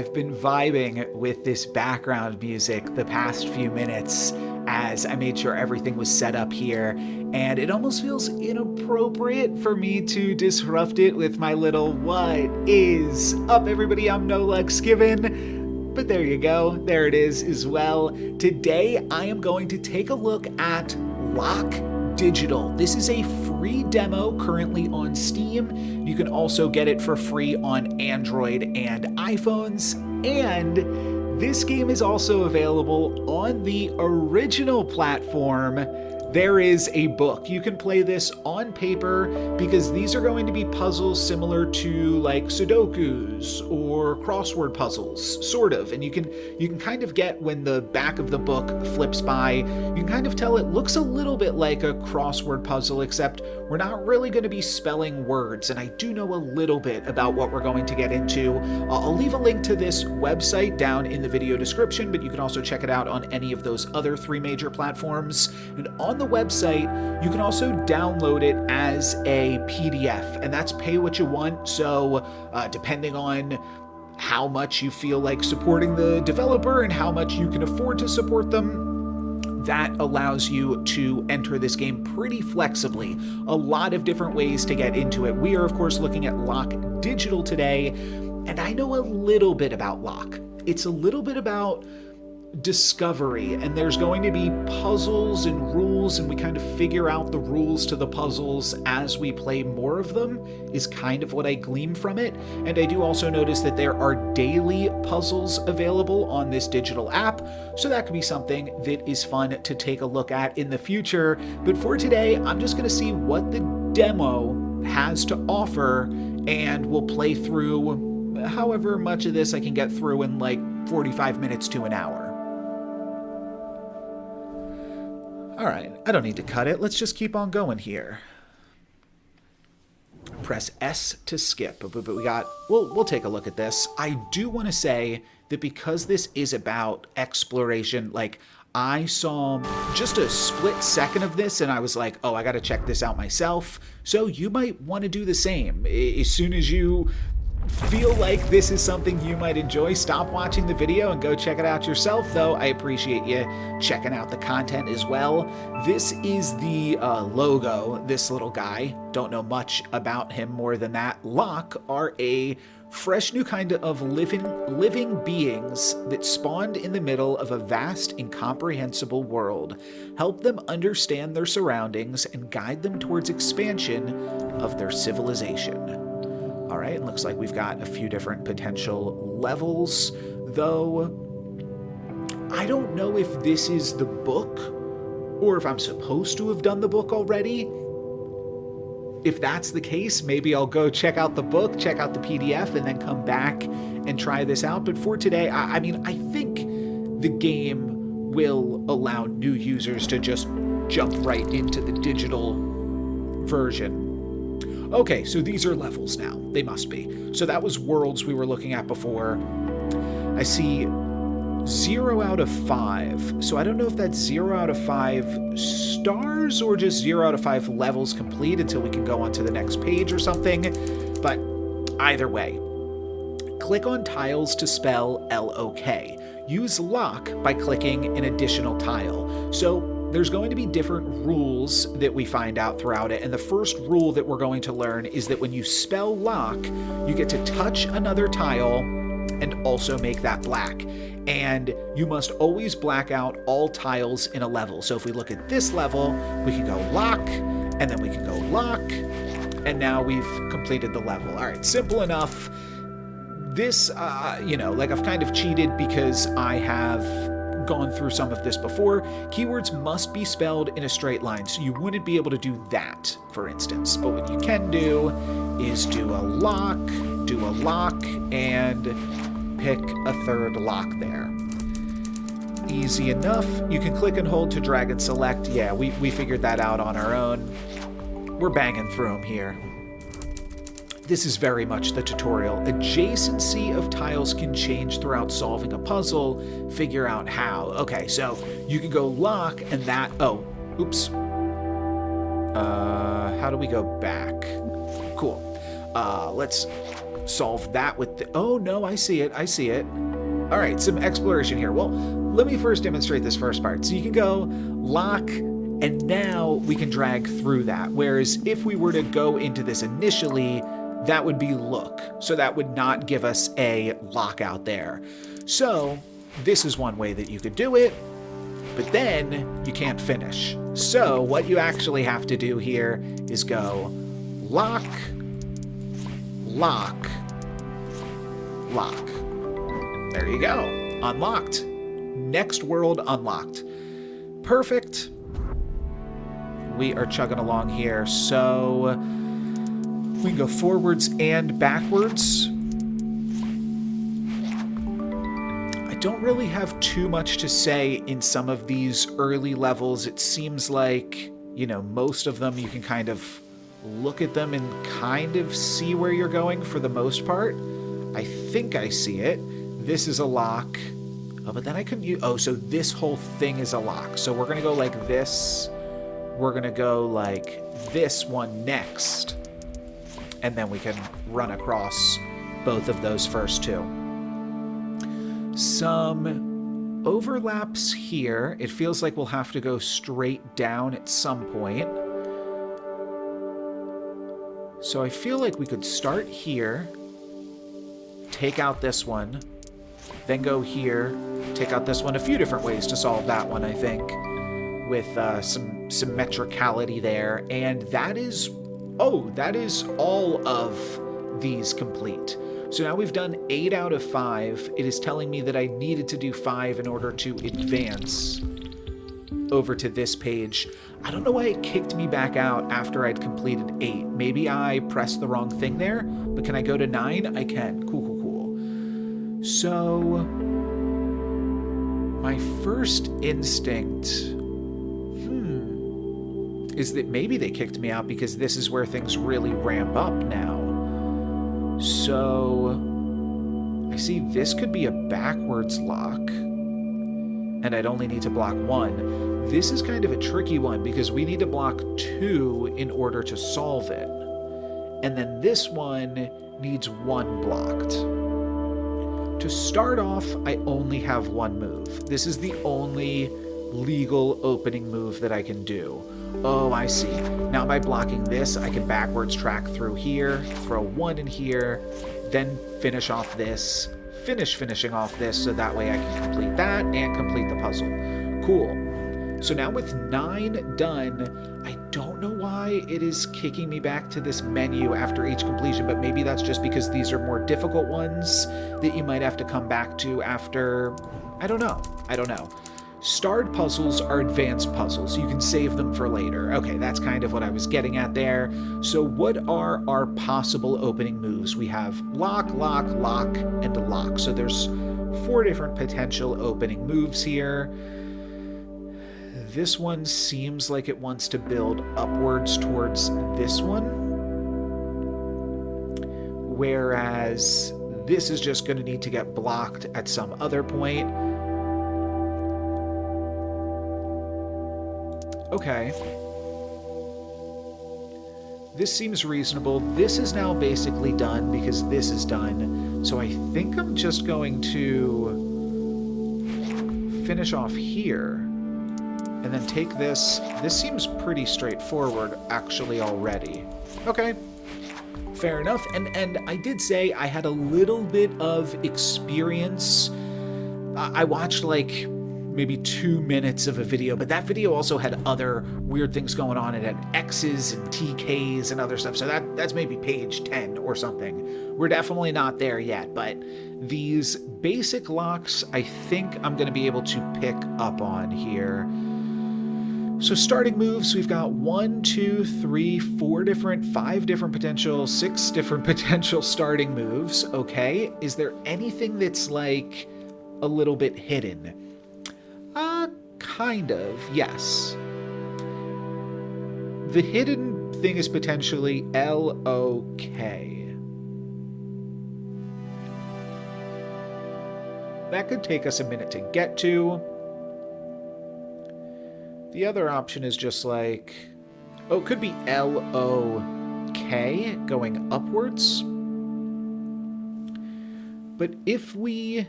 I've been vibing with this background music the past few minutes as I made sure everything was set up here, and it almost feels inappropriate for me to disrupt it with my little "What is up, everybody? I'm No Lux Given." But there you go, there it is as well. Today I am going to take a look at LOK Digital. This is a free demo currently on Steam. You can also get it for free on Android and iPhones, and this game is also available on the original platform. There is a book. You can play this on paper because these are going to be puzzles similar to like Sudokus or crossword puzzles, sort of. And you can kind of get, when the back of the book flips by, you can kind of tell it looks a little bit like a crossword puzzle, except we're not really going to be spelling words. And I do know a little bit about what we're going to get into. I'll leave a link to this website down in the video description, but you can also check it out on any of those other three major platforms. And on the website, you can also download it as a PDF, and that's pay what you want. So depending on how much you feel like supporting the developer and how much you can afford to support them, that allows you to enter this game pretty flexibly. A lot of different ways to get into it. We are, of course, looking at LOK Digital today, and I know a little bit about LOK. It's a little bit about discovery, and there's going to be puzzles and rules, and we kind of figure out the rules to the puzzles as we play more of them, is kind of what I glean from it. And I do also notice that there are daily puzzles available on this digital app, so that could be something that is fun to take a look at in the future. But for today, I'm just going to see what the demo has to offer, and we'll play through however much of this I can get through in like 45 minutes to an hour. All right, I don't need to cut it. Let's just keep on going here. Press S to skip, but we got, we'll take a look at this. I do want to say that because this is about exploration, like I saw just a split second of this and I was like, oh, I got to check this out myself. So you might want to do the same. As soon as you feel like this is something you might enjoy, stop watching the video and go check it out yourself, though I appreciate you checking out the content as well. This is the logo, this little guy. Don't know much about him more than that. LOK are a fresh new kind of living beings that spawned in the middle of a vast, incomprehensible world. Help them understand their surroundings and guide them towards expansion of their civilization. All right, it looks like we've got a few different potential levels, though I don't know if this is the book or if I'm supposed to have done the book already. If that's the case, maybe I'll go check out the book, check out the PDF, and then come back and try this out. But for today, I mean, I think the game will allow new users to just jump right into the digital version. Okay, so these are levels now. They must be. So that was worlds we were looking at before. I see 0 out of 5. So I don't know if that's 0 out of 5 stars or just 0 out of 5 levels complete until we can go on to the next page or something. But either way, click on tiles to spell LOK. Use LOK by clicking an additional tile. So there's going to be different rules that we find out throughout it, and the first rule that we're going to learn is that when you spell LOK, you get to touch another tile and also make that black. And you must always black out all tiles in a level. So if we look at this level, we can go LOK, and then we can go LOK, and now we've completed the level. All right, simple enough. This, like I've kind of cheated because I have gone through some of this before. Keywords must be spelled in a straight line, so you wouldn't be able to do that, for instance. But what you can do is do a LOK, and pick a third LOK there. Easy enough. You can click and hold to drag and select. Yeah, we figured that out on our own. We're banging through them here. This is very much the tutorial. Adjacency of tiles can change throughout solving a puzzle. Figure out how. Okay, so you can go LOK and that... Oh, oops. How do we go back? Cool. Let's solve that with the... Oh, no, I see it. I see it. All right, some exploration here. Well, let me first demonstrate this first part. So you can go lock, and now we can drag through that. Whereas if we were to go into this initially, that would be look. So that would not give us a lockout there. So this is one way that you could do it, but then you can't finish. So what you actually have to do here is go lock, lock, lock. There you go. Unlocked. Next world unlocked. Perfect. We are chugging along here. So we can go forwards and backwards. I don't really have too much to say in some of these early levels. It seems like, you know, most of them you can kind of look at them and kind of see where you're going for the most part. I think I see it. This is a lock. Oh, but then I couldn't use... Oh, so this whole thing is a lock. So we're going to go like this. We're going to go like this one next. And then we can run across both of those first two. Some overlaps here. It feels like we'll have to go straight down at some point. So I feel like we could start here, take out this one, then go here, take out this one. A few different ways to solve that one, I think, with some symmetricality there. And that is, oh, that is all of these complete. So now we've done 8 out of 5. It is telling me that I needed to do 5 in order to advance over to this page. I don't know why it kicked me back out after I'd completed 8. Maybe I pressed the wrong thing there, but can I go to 9? I can. Cool, cool, cool. So my first instinct, is that maybe they kicked me out because this is where things really ramp up now. So I see this could be a backwards lock, and I'd only need to block 1. This is kind of a tricky one because we need to block 2 in order to solve it. And then this one needs 1 blocked. To start off, I only have 1 move. This is the only legal opening move that I can do. Oh, I see. Now by blocking this, I can backwards track through here, throw 1 in here, then finish off this, finishing off this, so that way I can complete that and complete the puzzle. Cool. So now with 9 done, I don't know why it is kicking me back to this menu after each completion, but maybe that's just because these are more difficult ones that you might have to come back to after... I don't know. Starred puzzles are advanced puzzles. You can save them for later. Okay, that's kind of what I was getting at there. So what are our possible opening moves? We have lock, lock, lock, and lock. So there's 4 different potential opening moves here. This one seems like it wants to build upwards towards this one. Whereas this is just going to need to get blocked at some other point. Okay. This seems reasonable. This is now basically done because this is done. So I think I'm just going to finish off here and then take this. This seems pretty straightforward actually already. Okay. Fair enough. And I did say I had a little bit of experience. I watched like maybe 2 minutes of a video, but that video also had other weird things going on. It had X's and TKs and other stuff, so that's maybe page 10 or something. We're definitely not there yet, but these basic locks I think I'm going to be able to pick up on here. So starting moves, we've got 1, 2, 3, 4 different, 5 different potential, 6 different potential starting moves. Okay, is there anything that's like a little bit hidden? Kind of, yes. The hidden thing is potentially LOK. That could take us a minute to get to. The other option is just like, oh, it could be LOK going upwards. But if we...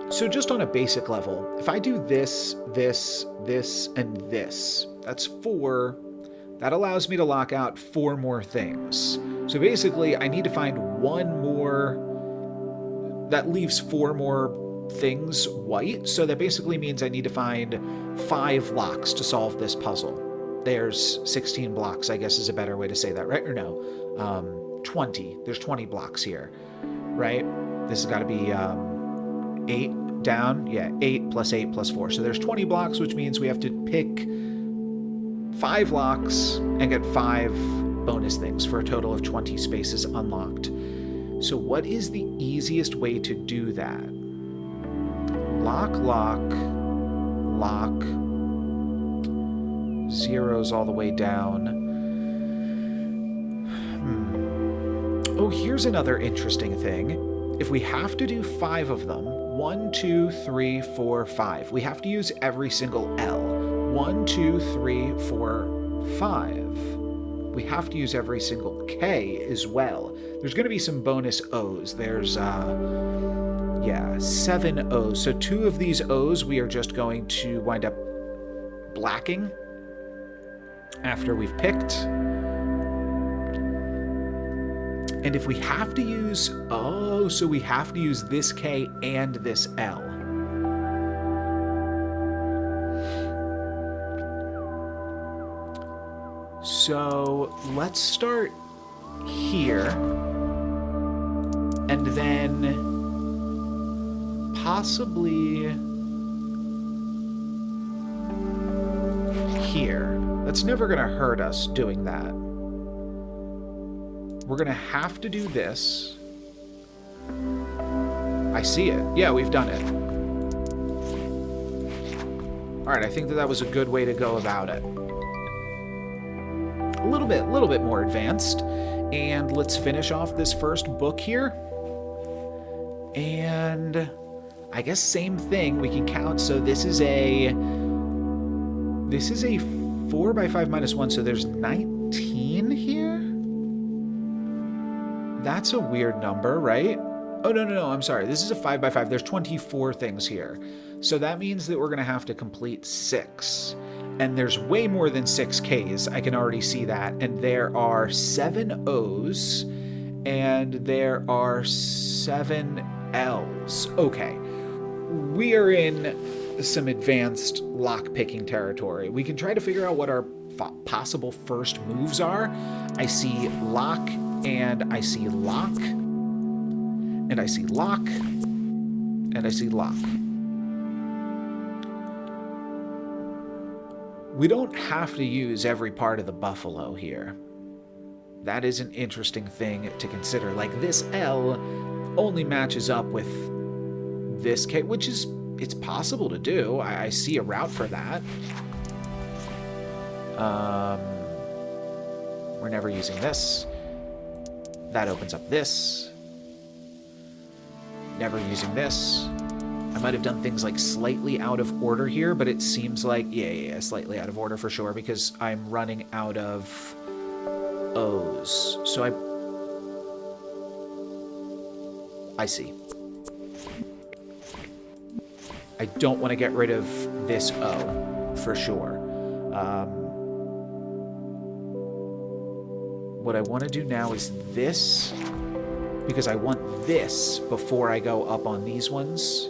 So just on a basic level, if I do this, this, this, and this, that's 4. That allows me to lock out 4 more things. So basically, I need to find 1 more... That leaves 4 more things white, so that basically means I need to find 5 locks to solve this puzzle. There's 16 blocks, I guess is a better way to say that, right? Or no, 20. There's 20 blocks here, right? This has got to be 8 down. Yeah, 8 plus 8 plus 4. So there's 20 blocks, which means we have to pick 5 locks and get 5 bonus things for a total of 20 spaces unlocked. So what is the easiest way to do that? Lock, lock, lock, zeros all the way down. Oh, here's another interesting thing. If we have to do 5 of them, 1, 2, 3, 4, 5, we have to use every single L. 1, 2, 3, 4, 5. We have to use every single K as well. There's going to be some bonus O's. There's, 7 O's. So 2 of these O's we are just going to wind up blacking after we've picked. And if we have to use, so we have to use this K and this L. So let's start here, and then possibly here. That's never going to hurt us doing that. We're going to have to do this. I see it. Yeah, we've done it. All right, I think that was a good way to go about it. A little bit more advanced. And let's finish off this first book here. And I guess same thing, we can count. So this is a 4 by 5 minus 1, so there's 19 here? That's a weird number, right? Oh, no, I'm sorry. This is a 5 by 5. There's 24 things here. So that means that we're going to have to complete 6. And there's way more than 6 Ks. I can already see that. And there are 7 Os. And there are 7 Ls. Okay. We are in some advanced lock-picking territory. We can try to figure out what our possible first moves are. I see lock, and I see lock, and I see lock, and I see lock. We don't have to use every part of the buffalo here. That is an interesting thing to consider. Like, this L only matches up with this K, which is, it's possible to do. I see a route for that. We're never using this. That opens up this. Never using this. I might have done things like slightly out of order here, but it seems like, yeah, slightly out of order for sure, because I'm running out of O's. So I see. I don't want to get rid of this O, for sure. What I want to do now is this, because I want this before I go up on these ones.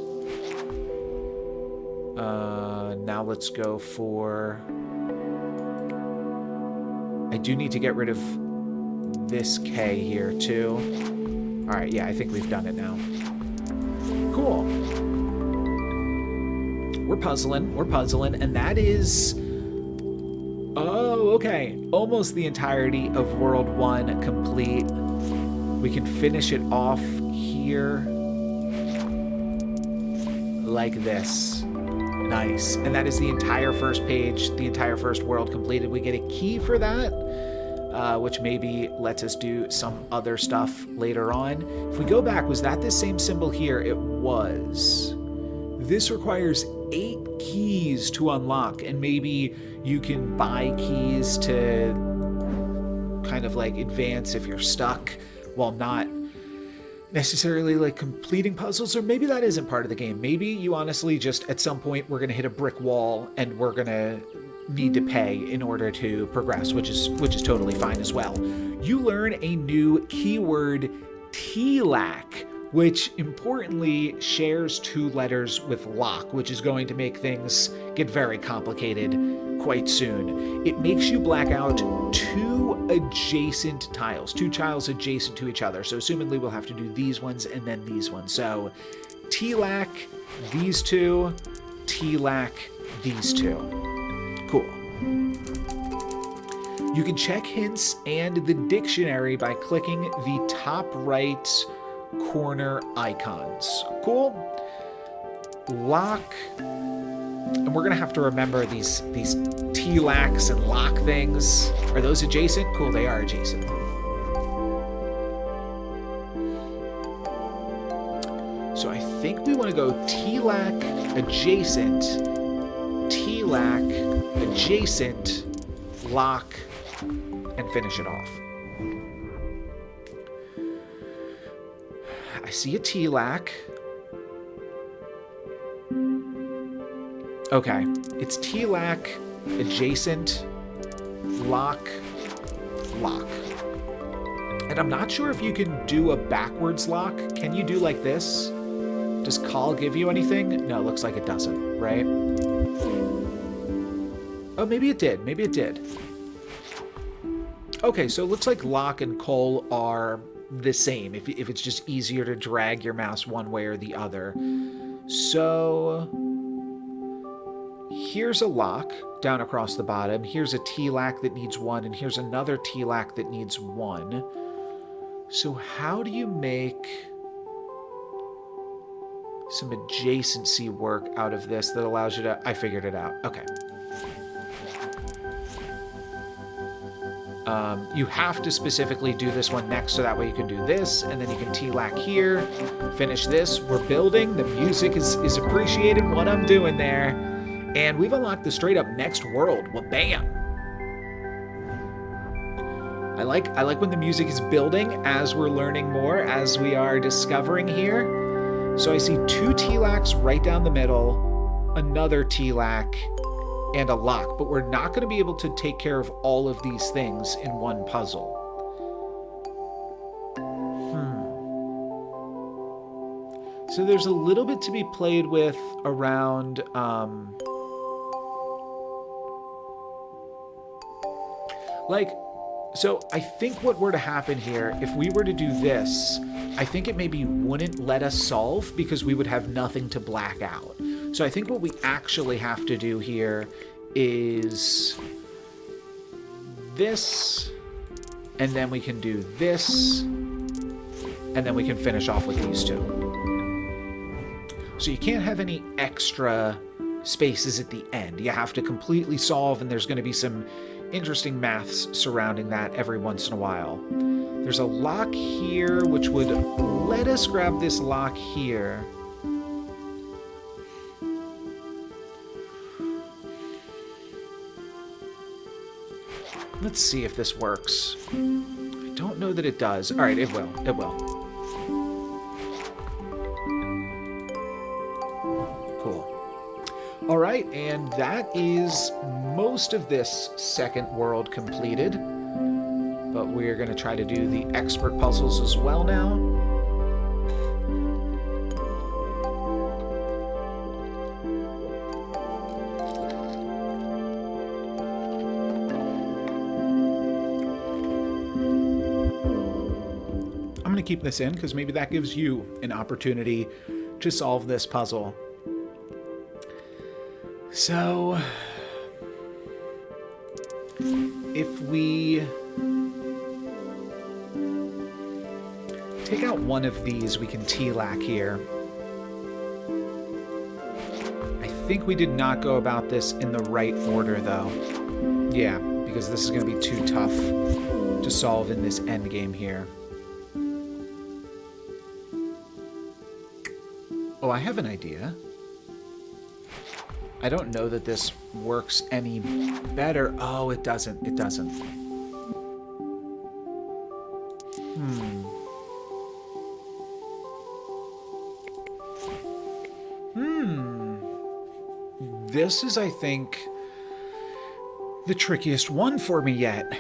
Now let's go for... I do need to get rid of this K here, too. Alright, yeah, I think we've done it now. Cool. We're puzzling, and that is... Oh, okay. Almost the entirety of World 1 complete. We can finish it off here like this. Nice. And that is the entire first page, the entire first world completed. We get a key for that, which maybe lets us do some other stuff later on. If we go back, was that the same symbol here? It was. This requires 8 keys to unlock, and maybe you can buy keys to kind of like advance if you're stuck while not necessarily like completing puzzles, or maybe that isn't part of the game. Maybe you honestly just at some point we're going to hit a brick wall and we're going to need to pay in order to progress, which is totally fine as well. You learn a new keyword, TLAC, which importantly shares 2 letters with LOK, which is going to make things get very complicated quite soon. It makes you black out 2 adjacent tiles, 2 tiles adjacent to each other. So assumingly we'll have to do these ones and then these ones. So TLAC, these 2, TLAC, these 2. Cool. You can check hints and the dictionary by clicking the top right corner icons. Cool. LOK. And we're going to have to remember these TLACs and LOK things. Are those adjacent? Cool, they are adjacent. So I think we want to go TLAC adjacent, TLAC adjacent, LOK, and finish it off. I see a TLAC. Okay, it's TLAC, adjacent, LOK, LOK. And I'm not sure if you can do a backwards lock. Can you do like this? Does call give you anything? No, looks like it doesn't, right? Oh, maybe it did. Maybe it did. Okay, so it looks like LOK and call are the same, if it's just easier to drag your mouse one way or the other. So here's a LOK down across the bottom. Here's a TLAC that needs 1, and here's another TLAC that needs 1. So how do you make some adjacency work out of this that allows you to... I figured it out. Okay. You have to specifically do this one next, so that way you can do this, and then you can TLAC here, finish this. We're building. The music is appreciating what I'm doing there. And we've unlocked the straight up next world. Well, bam! I like when the music is building as we're learning more, as we are discovering here. So I see 2 TLACs right down the middle, another TLAC, and a LOK, but we're not going to be able to take care of all of these things in one puzzle. So there's a little bit to be played with around so I think what were to happen here, if we were to do this, I think it maybe wouldn't let us solve because we would have nothing to black out. So I think what we actually have to do here is this, and then we can do this, and then we can finish off with these 2. So you can't have any extra spaces at the end. You have to completely solve, and there's going to be some interesting maths surrounding that every once in a while. There's a LOK here, which would let us grab this LOK here. Let's see if this works. I don't know that it does. All right, it will. It will. Cool. All right, and that is most of this second world completed. But we're going to try to do the expert puzzles as well now. I'm going to keep this in because maybe that gives you an opportunity to solve this puzzle. So, if we take out one of these, we can TLAC here. I think we did not go about this in the right order, though. Yeah, because this is going to be too tough to solve in this end game here. Oh, I have an idea. I don't know that this works any better. Oh, it doesn't. It doesn't. This is, I think, the trickiest one for me yet.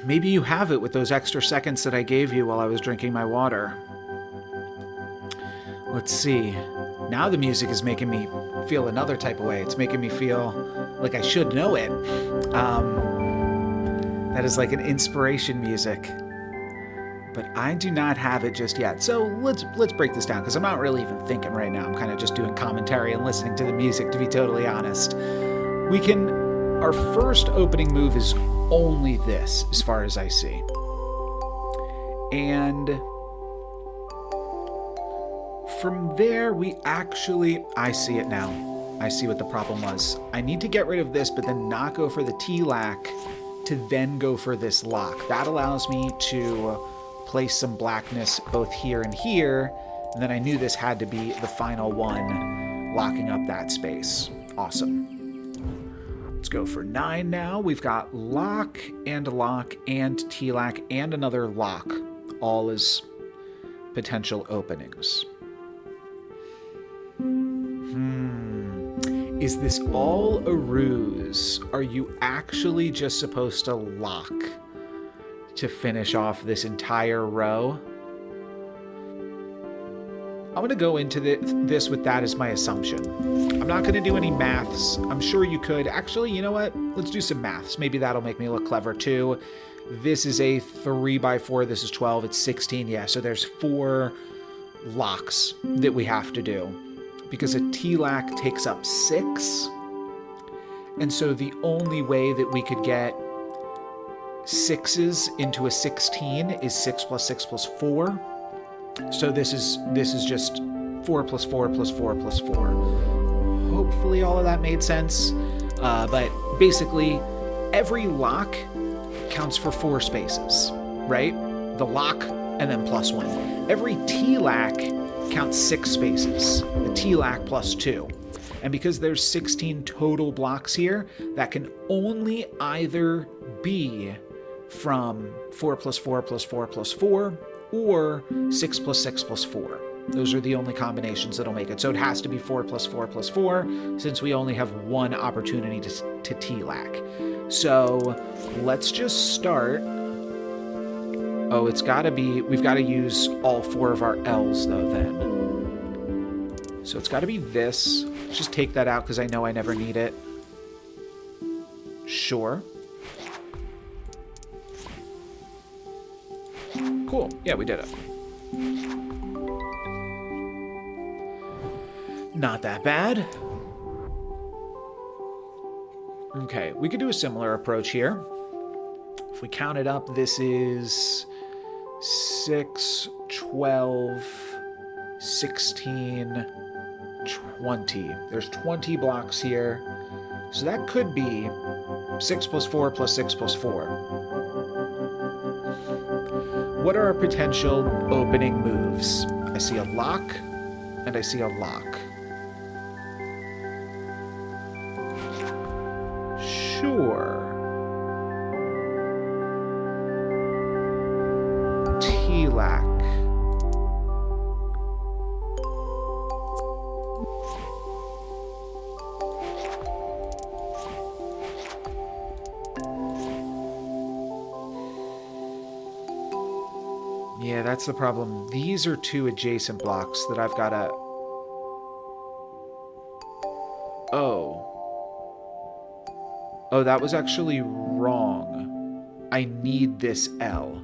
Maybe you have it with those extra seconds that I gave you while I was drinking my water. Let's see. Now the music is making me feel another type of way. It's making me feel like I should know it. That is like an inspiration music. But I do not have it just yet. So let's break this down, because I'm not really even thinking right now. I'm kind of just doing commentary and listening to the music, to be totally honest. Our first opening move is only this, as far as I see. And from there, I see it now. I see what the problem was. I need to get rid of this, but then not go for the T-Lac to then go for this lock. That allows me to place some blackness both here and here, and then I knew this had to be the final one, locking up that space. Awesome. Let's go for 9 now. We've got lock and T-Lac and another lock, all as potential openings. Is this all a ruse? Are you actually just supposed to lock to finish off this entire row? I'm going to go into this with that as my assumption. I'm not going to do any maths. I'm sure you could. Actually, you know what? Let's do some maths. Maybe that'll make me look clever too. This is a 3x4. This is 12. It's 16. Yeah, so there's 4 locks that we have to do, because a T-Lac takes up 6. And so the only way that we could get 6s into a 16 is 6 plus 6 plus 4. So this is just 4 plus 4 plus 4 plus 4. Hopefully all of that made sense. But basically, every lock counts for 4 spaces, right? The lock and then plus 1. Every T-Lac counts 6 spaces. The T-Lac plus 2. And because there's 16 total blocks here, that can only either be from 4 plus 4 plus 4 plus 4, or 6 plus 6 plus 4. Those are the only combinations that'll make it. So it has to be 4 plus 4 plus 4, since we only have one opportunity to T-Lac. So let's just start. Oh, we've got to use all 4 of our L's though then. So it's got to be this. Let's just take that out because I know I never need it. Sure. Cool. Yeah, we did it. Not that bad. Okay, we could do a similar approach here. If we count it up, this is 6, 12, 16, 20. There's 20 blocks here. So that could be 6 plus 4 plus 6 plus 4. What are our potential opening moves? I see a lock, and I see a lock. Sure. T-Lac. Yeah, that's the problem. These are 2 adjacent blocks that I've got to... Oh, that was actually wrong. I need this L.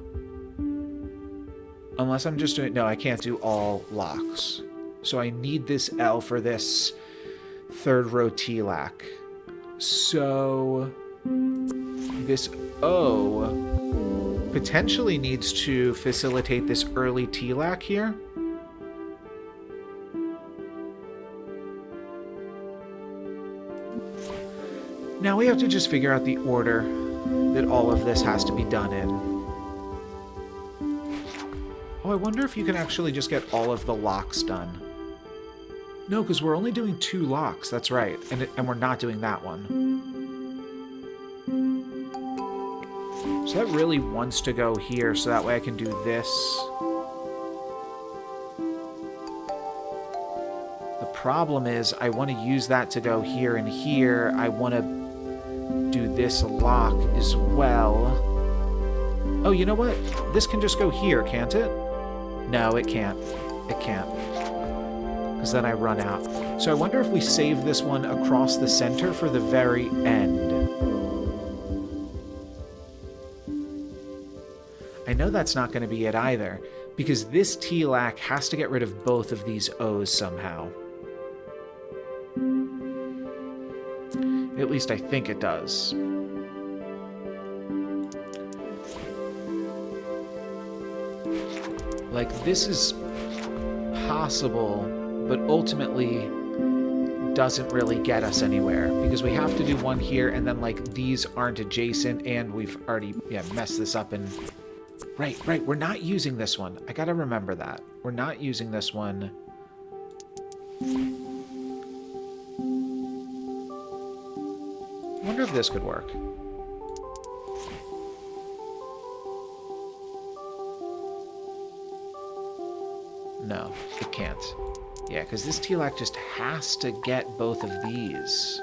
Unless I'm just doing... No, I can't do all locks. So I need this L for this 3rd row T-Lac. So this O potentially needs to facilitate this early T-Lac here. Now we have to just figure out the order that all of this has to be done in. Oh, I wonder if you can actually just get all of the locks done. No, because we're only doing 2 locks, that's right. And we're not doing that one. So that really wants to go here, so that way I can do this. The problem is I want to use that to go here and here. I want to do this lock as well. Oh, you know what? This can just go here, can't it? No, it can't. It can't. Because then I run out. So I wonder if we save this one across the center for the very end. I know that's not going to be it either, because this TLAC has to get rid of both of these O's somehow. At least I think it does. Like, this is possible, but ultimately doesn't really get us anywhere, because we have to do one here, and then, like, these aren't adjacent, and we've already, messed this up. And right, we're not using this one. I gotta remember that. We're not using this one. I wonder if this could work. No, it can't. Yeah, because this TLAC just has to get both of these.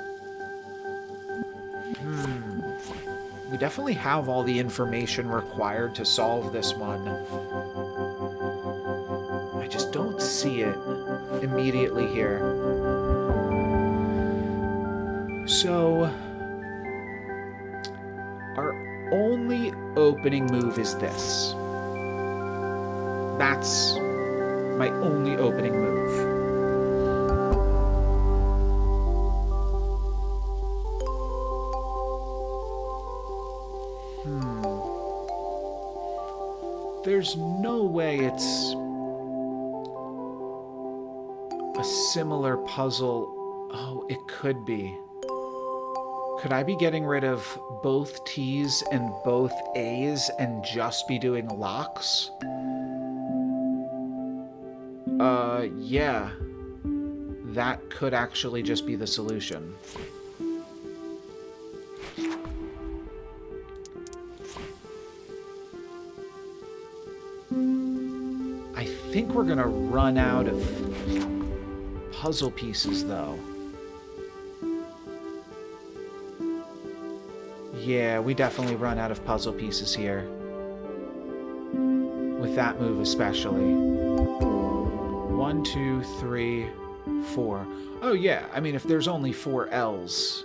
We definitely have all the information required to solve this one. I just don't see it immediately here. So, our only opening move is this. That's my only opening move. There's no way it's a similar puzzle. Oh, it could be. Could I be getting rid of both T's and both A's and just be doing locks? Yeah. That could actually just be the solution. I think we're gonna run out of puzzle pieces, though. Yeah, we definitely run out of puzzle pieces here. With that move especially. 1, 2, 3, 4. Oh yeah, I mean, if there's only 4 L's,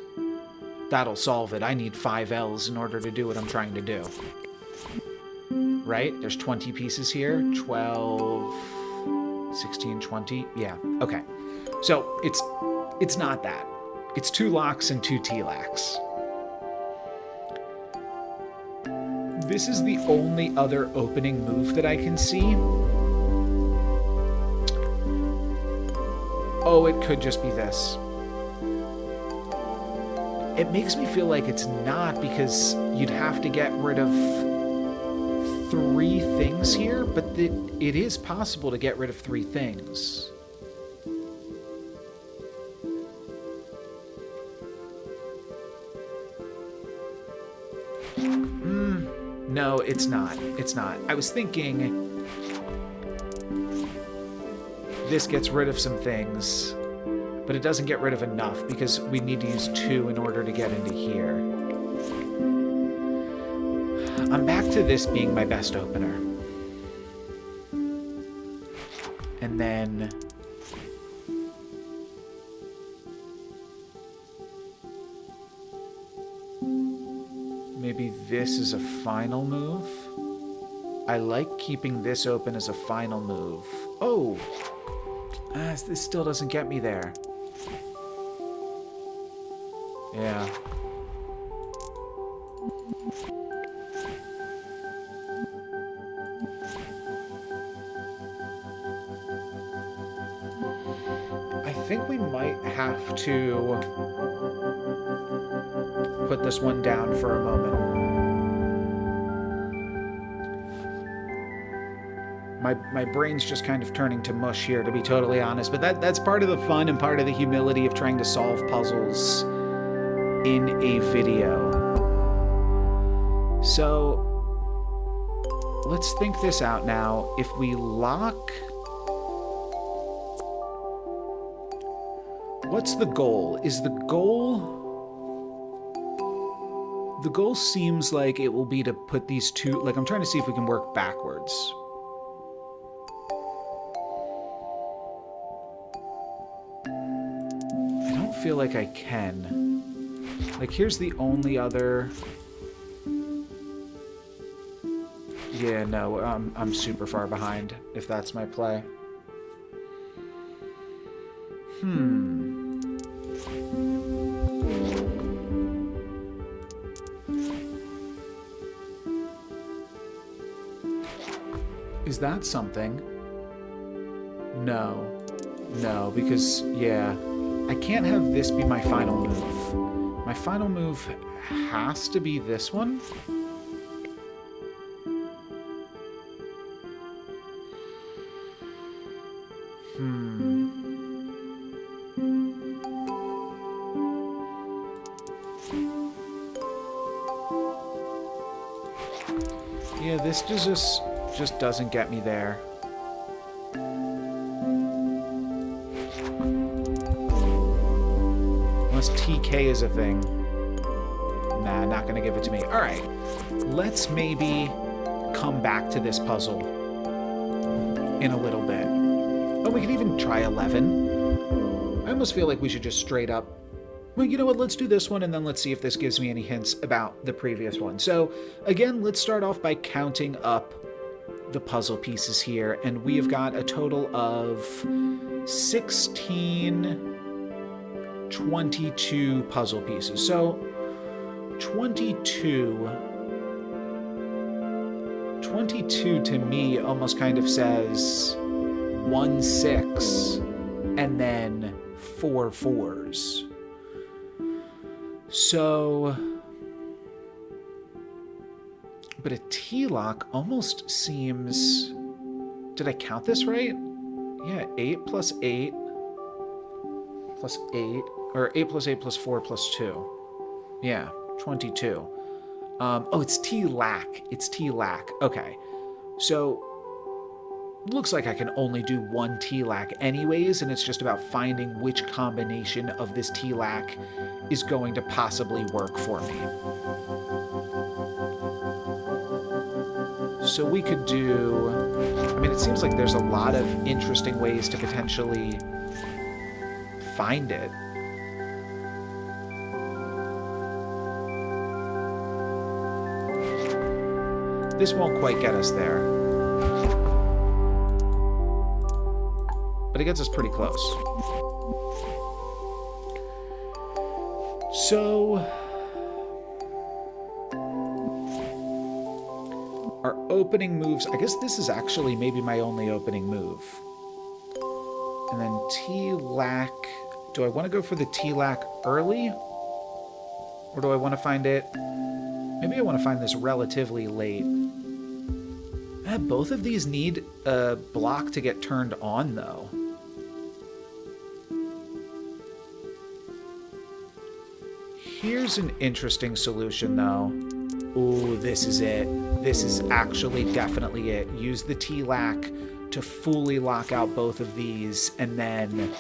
that'll solve it. I need 5 L's in order to do what I'm trying to do. Right? There's 20 pieces here. 12, 16, 20. Yeah, okay. So it's not that. It's 2 locks and 2 TLACs. This is the only other opening move that I can see. Oh, it could just be this. It makes me feel like it's not, because you'd have to get rid of 3 things here, but it is possible to get rid of 3 things. No, it's not. It's not. I was thinking this gets rid of some things, but it doesn't get rid of enough, because we need to use 2 in order to get into here. I'm back to this being my best opener. And then maybe this is a final move. I like keeping this open as a final move. Oh! This still doesn't get me there. Yeah. I think we might have to put this one down for a moment. My brain's just kind of turning to mush here, to be totally honest, but that's part of the fun and part of the humility of trying to solve puzzles in a video. So let's think this out now. If we lock... What's the goal? Is the goal... The goal seems like it will be to put these two... Like, I'm trying to see if we can work backwards. I don't feel like I can. Like, here's the only other... Yeah, no, I'm super far behind, if that's my play. Is that something? No. No, because, yeah. I can't have this be my final move. My final move has to be this one. Yeah, this just doesn't get me there. Unless TK is a thing. Nah, not gonna give it to me. Alright, let's maybe come back to this puzzle in a little bit. Oh, we could even try 11. I almost feel like we should just straight up... Well, you know what? Let's do this one, and then let's see if this gives me any hints about the previous one. So, again, let's start off by counting up the puzzle pieces here, and we have got a total of 22 puzzle pieces. So, 22 to me almost kind of says 1 6 and then 4 4s. So, but a T-lock almost seems... Did I count this right? Yeah, 8 plus 8 plus 8, or 8 plus 8 plus 4 plus 2. Yeah, 22. Oh, it's T-lack. It's T-lack. Okay. So, looks like I can only do 1 T-lack anyways, and it's just about finding which combination of this T-lack is going to possibly work for me. So we could do... I mean, it seems like there's a lot of interesting ways to potentially find it. This won't quite get us there. But it gets us pretty close. So, our opening moves, I guess this is actually maybe my only opening move. And then T-lack, do I want to go for the T-lack early? Or do I want to find it, maybe I want to find this relatively late. Both of these need a block to get turned on though. Here's an interesting solution, though. Ooh, this is it. This is actually definitely it. Use the T-lack to fully lock out both of these, and then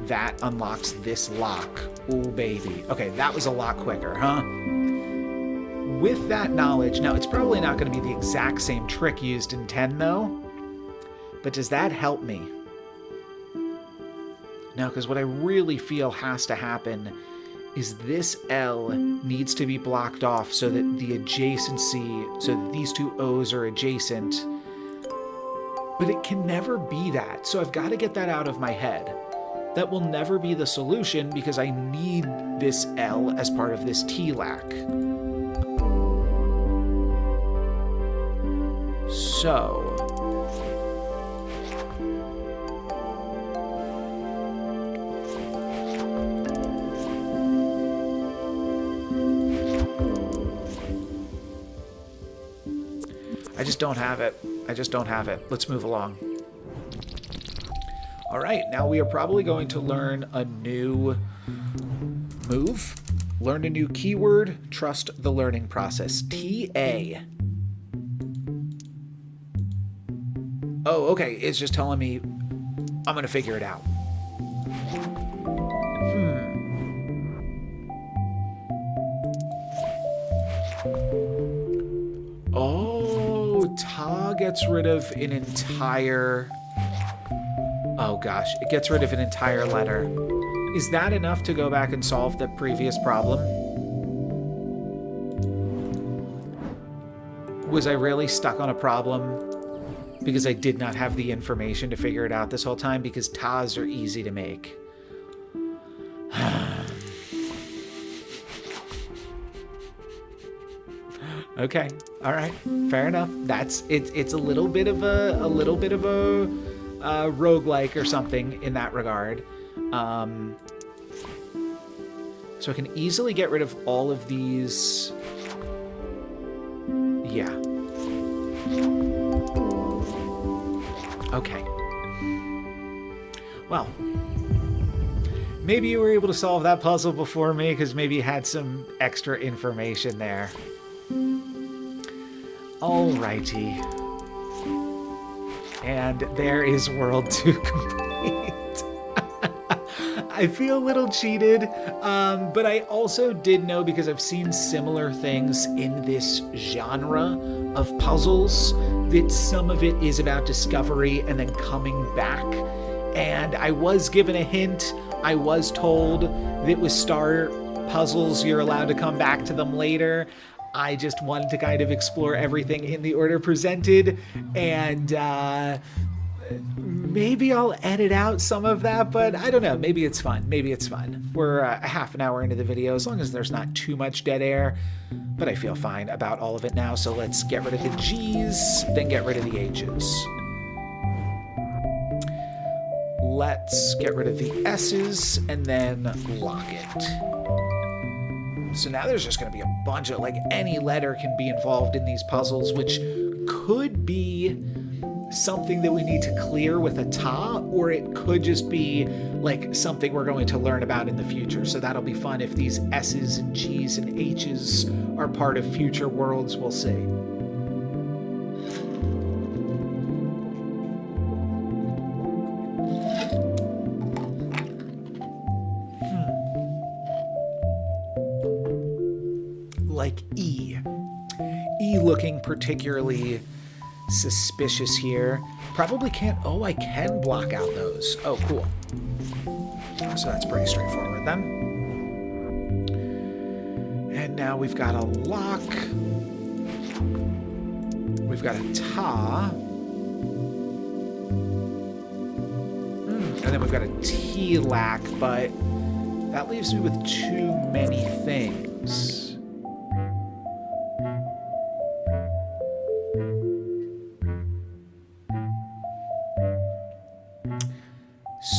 that unlocks this lock. Ooh, baby. Okay, that was a lot quicker, huh? With that knowledge, now it's probably not going to be the exact same trick used in 10, though. But does that help me? No, because what I really feel has to happen is this L needs to be blocked off so that the adjacency, so that these two O's are adjacent. But it can never be that, so I've got to get that out of my head. That will never be the solution because I need this L as part of this T-lack. So... I just don't have it. I just don't have it. Let's move along. All right, now we are probably going to learn a new move. Learn a new keyword. Trust the learning process. TA. Oh, okay. It's just telling me I'm going to figure it out. Oh, Ta gets rid of an entire... Oh gosh, it gets rid of an entire letter. Is that enough to go back and solve the previous problem? Was I really stuck on a problem because I did not have the information to figure it out this whole time? Because Tas are easy to make. Okay, all right, fair enough. That's it's a little bit of a roguelike or something in that regard. So I can easily get rid of all of these. Yeah. Okay. Well, maybe you were able to solve that puzzle before me because maybe you had some extra information there. Alrighty. And there is World 2 complete. I feel a little cheated, but I also did know, because I've seen similar things in this genre of puzzles, that some of it is about discovery and then coming back. And I was given a hint. I was told that with star puzzles, you're allowed to come back to them later. I just wanted to kind of explore everything in the order presented, and maybe I'll edit out some of that, but I don't know. Maybe it's fun. Maybe it's fun. We're a half an hour into the video, as long as there's not too much dead air, but I feel fine about all of it now. So let's get rid of the G's, then get rid of the H's. Let's get rid of the S's and then lock it. So now there's just going to be a bunch of, like, any letter can be involved in these puzzles, which could be something that we need to clear with a Ta, or it could just be like something we're going to learn about in the future. So that'll be fun if these S's and G's and H's are part of future worlds. We'll see. Like E. E looking particularly suspicious here. Probably can't... Oh, I can block out those. Oh, cool. So that's pretty straightforward then. And now we've got a lock. We've got a Ta. And then we've got a T-lac, but that leaves me with too many things.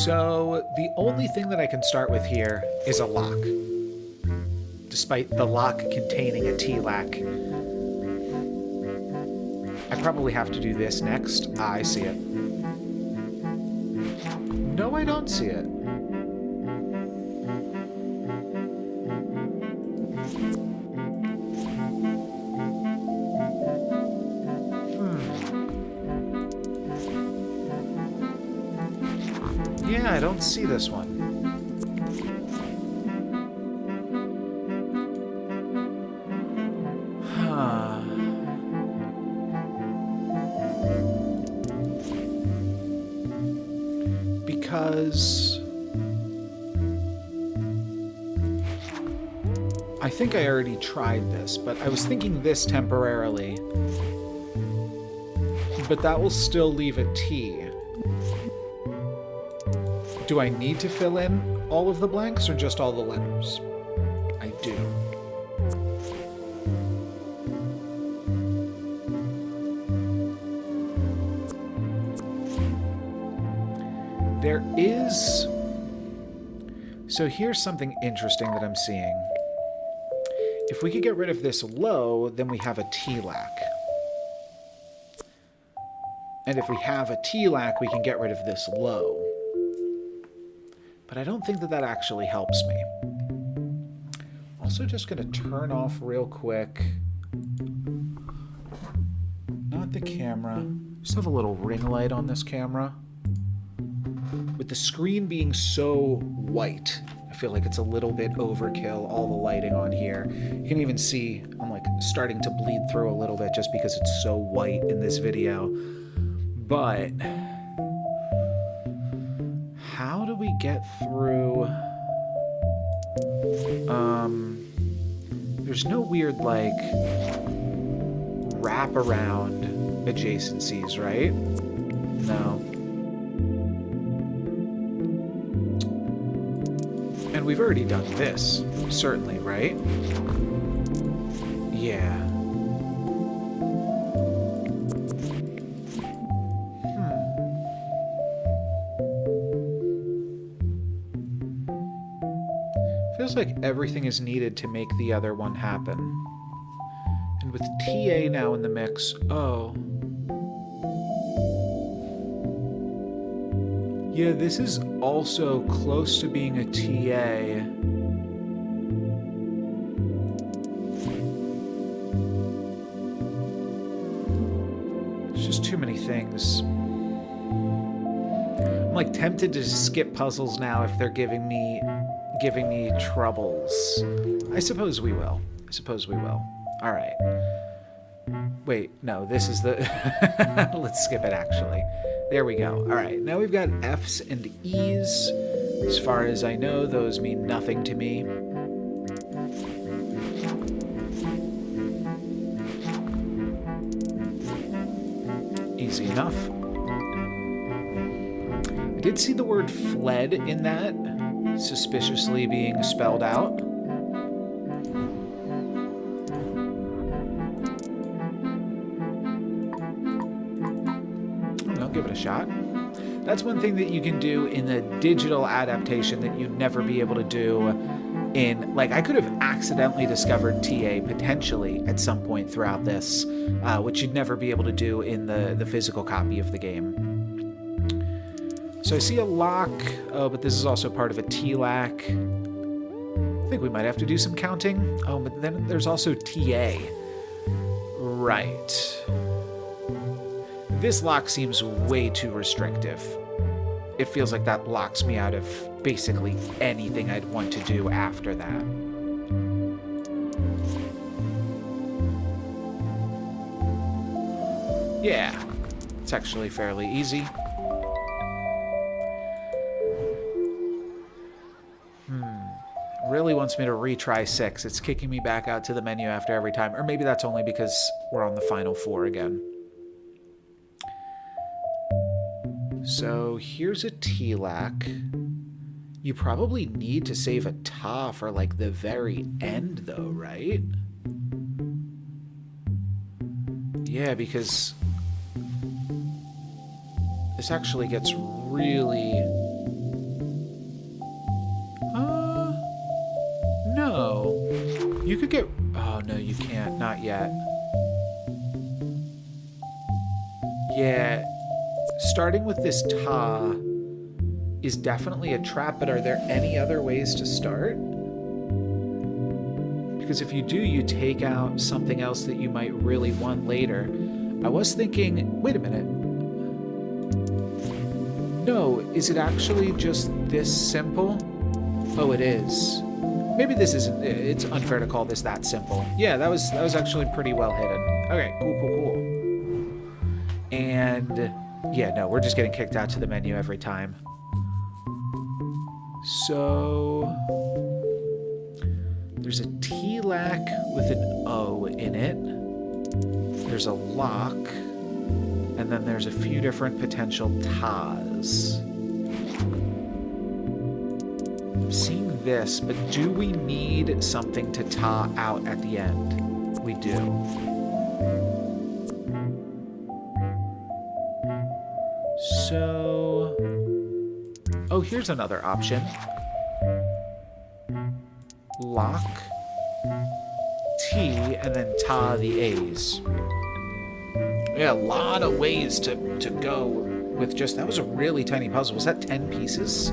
So the only thing that I can start with here is a lock, despite the lock containing a T-lac. I probably have to do this next. Ah, I see it. No, I don't see it. Yeah, I don't see this one. Huh. Because I think I already tried this, but I was thinking this temporarily. But that will still leave a T. Do I need to fill in all of the blanks or just all the letters? I do. There is... So here's something interesting that I'm seeing. If we could get rid of this low, then we have a T-lac. And if we have a T-lac, we can get rid of this low. But I don't think that that actually helps me. Also just going to turn off real quick. Not the camera. Just have a little ring light on this camera. with the screen being so white, I feel like it's a little bit overkill, all the lighting on here. You can even see I'm like starting to bleed through a little bit just because it's so white in this video. But how do we get through? There's no weird like wraparound adjacencies, right? No. And we've already done this, certainly, right? Yeah. Feels like everything is needed to make the other one happen. And with TA now in the mix, oh. Yeah, this is also close to being a TA. It's just too many things. I'm like tempted to skip puzzles now if they're giving me troubles. I suppose we will. All right. Wait, no, this is the... Let's skip it, actually. There we go. All right, now we've got F's and E's. As far as I know, those mean nothing to me. Easy enough. I did see the word fled in that, suspiciously being spelled out. I'll give it a shot. That's one thing that you can do in the digital adaptation that you'd never be able to do in, like, I could have accidentally discovered TA potentially at some point throughout this, which you'd never be able to do in the physical copy of the game. So I see a lock, oh, but this is also part of a TLAC. I think we might have to do some counting. Oh, but then there's also TA. Right. This lock seems way too restrictive. It feels like that locks me out of basically anything I'd want to do after that. Yeah, it's actually fairly easy. Really wants me to retry 6. It's kicking me back out to the menu after every time. Or maybe that's only because we're on the final 4 again. So here's a TLAC. You probably need to save a TA for like the very end though, right? Yeah, because this actually gets really... No. You could get... Oh, no, you can't. Not yet. Yeah. Starting with this TA is definitely a trap, but are there any other ways to start? Because if you do, you take out something else that you might really want later. I was thinking... Wait a minute. No, is it actually just this simple? Oh, it is. Maybe this isn't... It's unfair to call this that simple. Yeah, that was actually pretty well hidden. Okay, cool. And... Yeah, no, we're just getting kicked out to the menu every time. So... There's a TLAC with an O in it. There's a lock. And then there's a few different potential TAs. I'm seeing this, but do we need something to TA out at the end? We do. So... Oh, here's another option. Lock, T, and then TA the A's. Yeah, a lot of ways to go with just... That was a really tiny puzzle. Was that 10 pieces?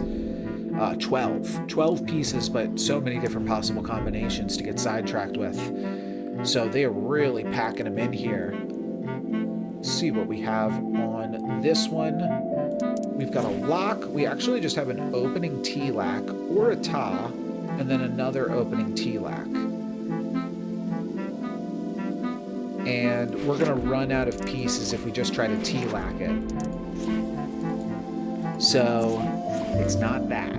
12. 12 pieces, but so many different possible combinations to get sidetracked with. So they are really packing them in here. Let's see what we have on this one. We've got a lock. We actually just have an opening T-lac or a ta, and then another opening T-lac. And we're going to run out of pieces if we just try to T-lac it. So it's not that.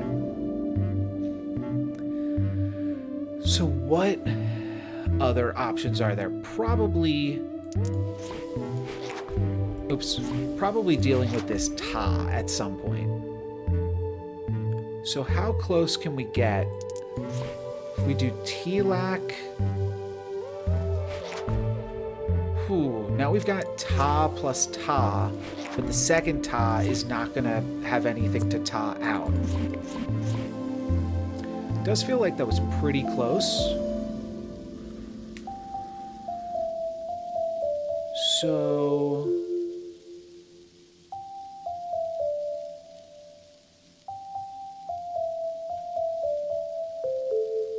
So what other options are there? Probably dealing with this ta at some point. So how close can we get? If we do T-lac. Now we've got ta plus ta, but the second ta is not going to have anything to ta out. It does feel like that was pretty close. So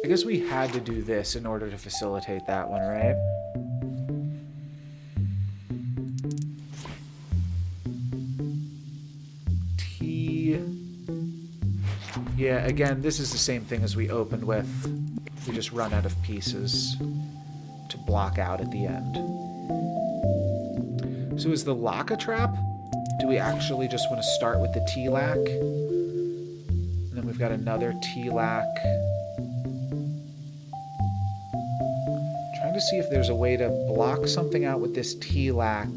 I guess we had to do this in order to facilitate that one, right? Yeah, again, this is the same thing as we opened with. We just run out of pieces to block out at the end. So is the lock a trap? Do we actually just want to start with the T-lac? And then we've got another T-lac. Trying to see if there's a way to block something out with this T-lac.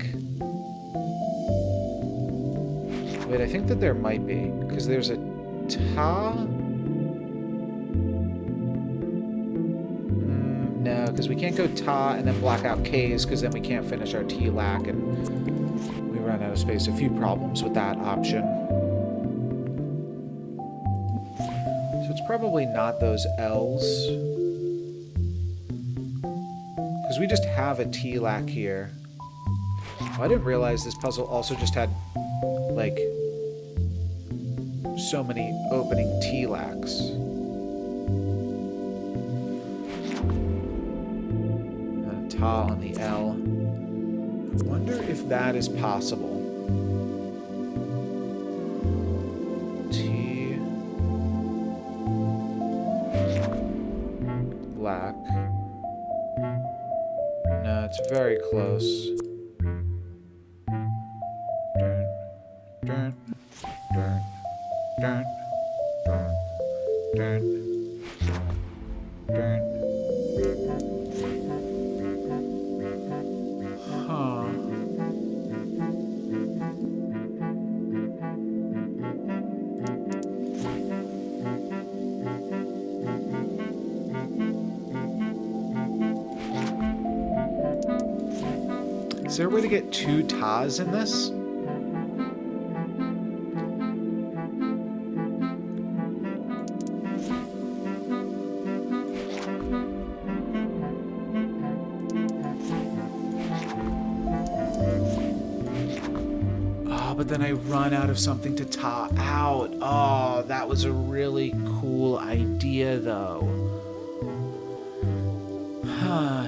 Wait, I think that there might be, because there's a ta? No, because we can't go ta and then block out k's, because then we can't finish our T-lac and we run out of space. A few problems with that option. So it's probably not those L's. Because we just have a T-lac here. Oh, I didn't realize this puzzle also just had, like, so many opening T-lacs. And a ta on the L. I wonder if that is possible. T-lac. No, it's very close. Dun, dun, dun, dun, dun, dun, dun. Huh. Is there a way to get two tas in this? But then I run out of something to ta out. Oh, that was a really cool idea, though.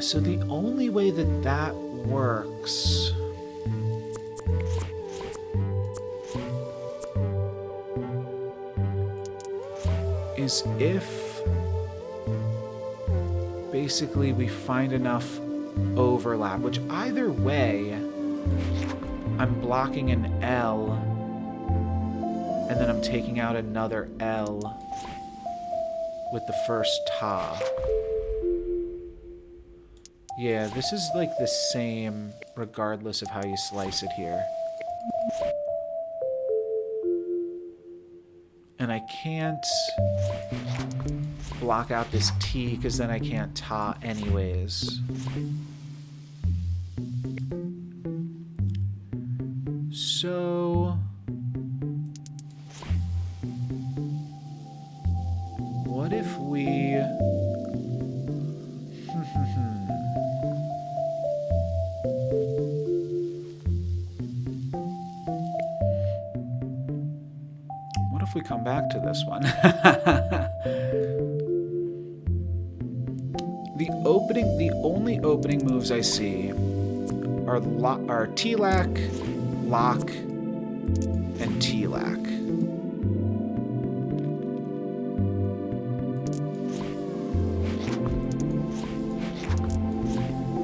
So the only way that that works is if basically we find enough overlap, which either way, I'm blocking an L, and then I'm taking out another L with the first ta. Yeah, this is like the same regardless of how you slice it here. And I can't block out this T because then I can't ta anyways. So what if we what if we come back to this one? The only opening moves I see are T-lac, lock, and T-lac.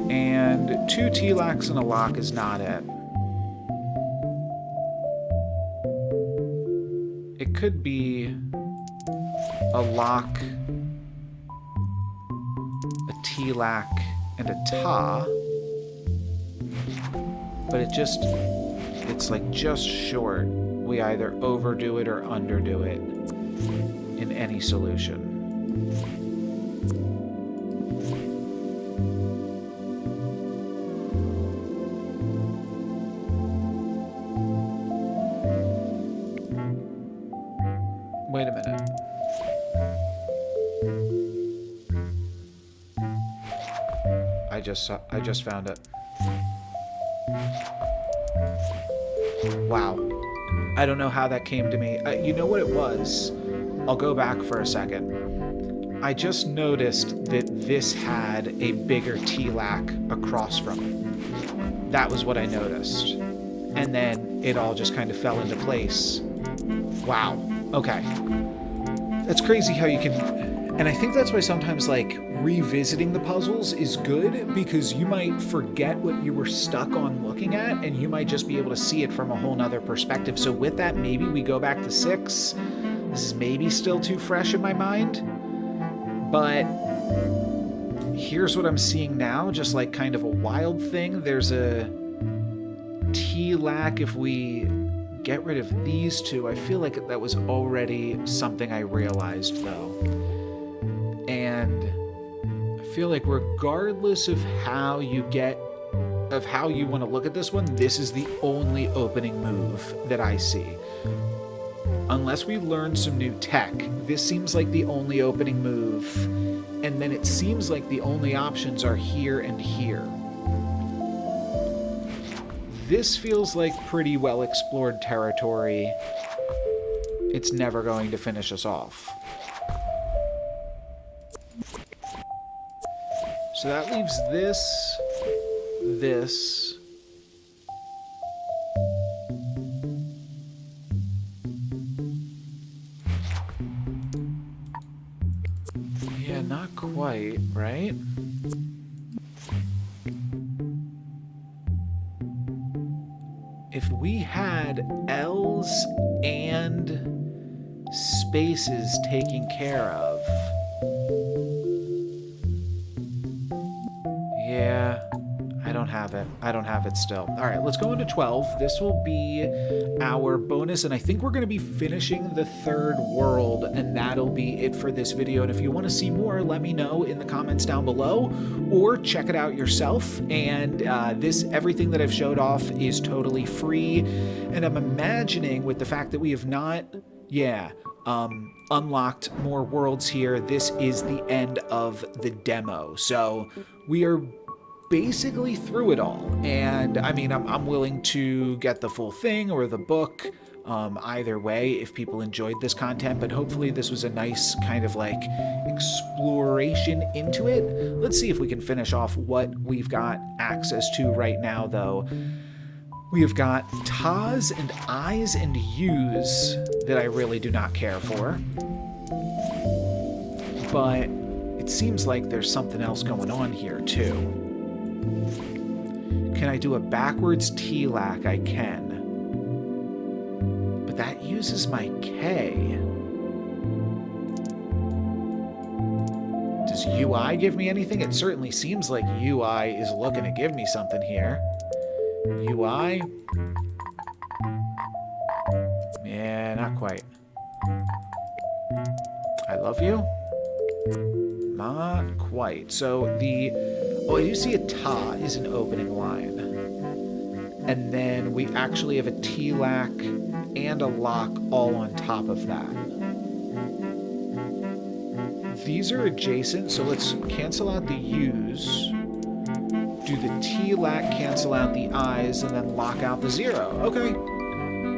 And 2 T-lacs and a lock is not it. It could be a lock, a T-lac, and a Ta, but it's like just short. We either overdo it or underdo it in any solution. Wait a minute. I just found it. Wow. I don't know how that came to me. You know what it was? I'll go back for a second. I just noticed that this had a bigger T-lac across from it. That was what I noticed. And then it all just kind of fell into place. Wow. Okay. That's crazy how you can... And I think that's why sometimes, like, revisiting the puzzles is good, because you might forget what you were stuck on looking at, and you might just be able to see it from a whole nother perspective. So with that, maybe we go back to 6. This is maybe still too fresh in my mind, but here's what I'm seeing now, just like kind of a wild thing. There's a T-lac if we get rid of these 2. I feel like that was already something I realized, though. And I feel like regardless of how you want to look at this one, this is the only opening move that I see. Unless we learn some new tech, this seems like the only opening move, and then it seems like the only options are here and here. This feels like pretty well explored territory. It's never going to finish us off. So that leaves this. Yeah, not quite, right? If we had L's and spaces taken care of... Yeah, I don't have it. I don't have it still. All right, let's go into 12. This will be our bonus, and I think we're going to be finishing the 3rd world, and that'll be it for this video. And if you want to see more, let me know in the comments down below, or check it out yourself. And everything that I've showed off is totally free, and I'm imagining with the fact that we have not, unlocked more worlds here, this is the end of the demo. So we are basically through it all, and I mean, I'm willing to get the full thing or the book, either way if people enjoyed this content, but hopefully this was a nice kind of like exploration into it. Let's see if we can finish off what we've got access to right now, though. We have got Tas and I's and U's that I really do not care for, but it seems like there's something else going on here too. Can I do a backwards T-lac? I can. But that uses my K. Does UI give me anything? It certainly seems like UI is looking to give me something here. UI? Yeah, not quite. I love you? Not quite. So oh, I do see a Ta is an opening line. And then we actually have a T-lac and a lock all on top of that. These are adjacent, so let's cancel out the U's. Do the T-lac, cancel out the I's, and then lock out the 0. Okay.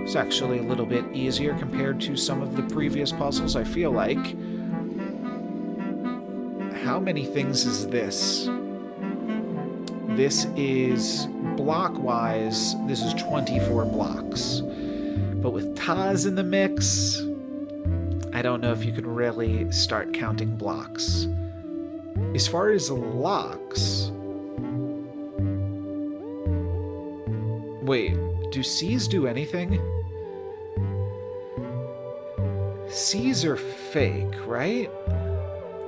It's actually a little bit easier compared to some of the previous puzzles, I feel like. How many things is this? This is block-wise, this is 24 blocks. But with Taz in the mix, I don't know if you can really start counting blocks. As far as locks... Wait, do C's do anything? C's are fake, right?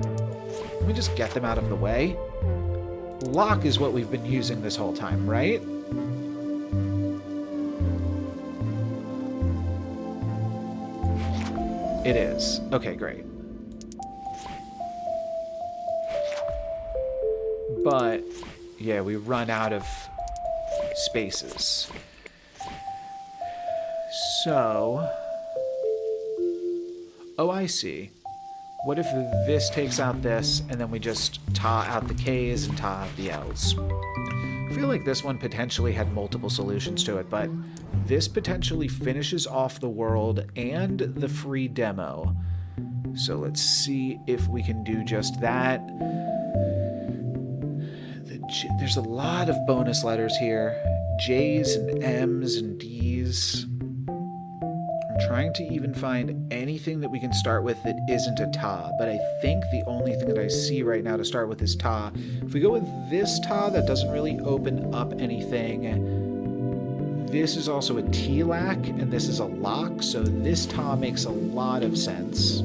Let me just get them out of the way. Lock is what we've been using this whole time, right? It is. Okay, great. But, yeah, we run out of spaces. So... Oh, I see. What if this takes out this, and then we just tar out the K's and tar out the L's? I feel like this one potentially had multiple solutions to it, but this potentially finishes off the world and the free demo. So let's see if we can do just that. There's a lot of bonus letters here. J's and M's and D's. I'm trying to even find anything that we can start with that isn't a ta, but I think the only thing that I see right now to start with is ta. If we go with this ta, that doesn't really open up anything. This is also a TLAC, and this is a lock, so this ta makes a lot of sense.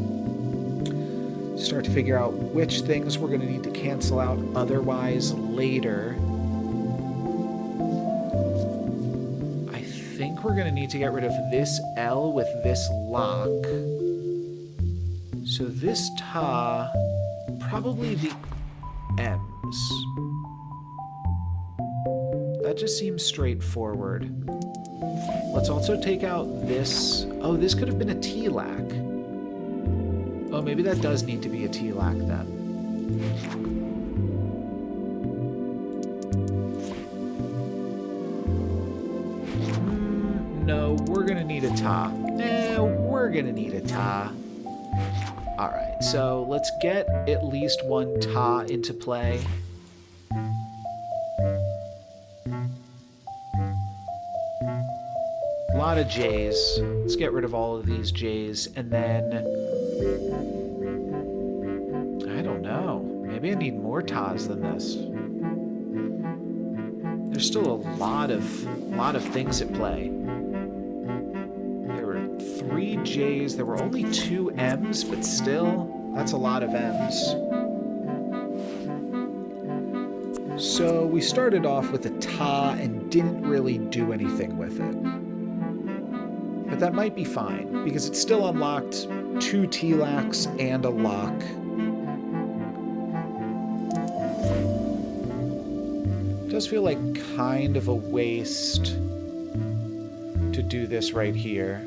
Start to figure out which things we're going to need to cancel out otherwise later. I think we're going to need to get rid of this L with this lock. So this ta, probably the M's. That just seems straightforward. Let's also take out this. Oh, this could have been a TLAC. Oh, maybe that does need to be a TLAC then. No, we're gonna need a ta. We're gonna need a ta. Alright, so let's get at least one ta into play. A lot of J's. Let's get rid of all of these J's, and then... I don't know. Maybe I need more tas than this. There's still a lot of things at play. There were 3 J's. There were only 2 M's, but still, that's a lot of M's. So we started off with a ta and didn't really do anything with it. But that might be fine, because it still unlocked 2 TLACs and a lock. It does feel like kind of a waste to do this right here.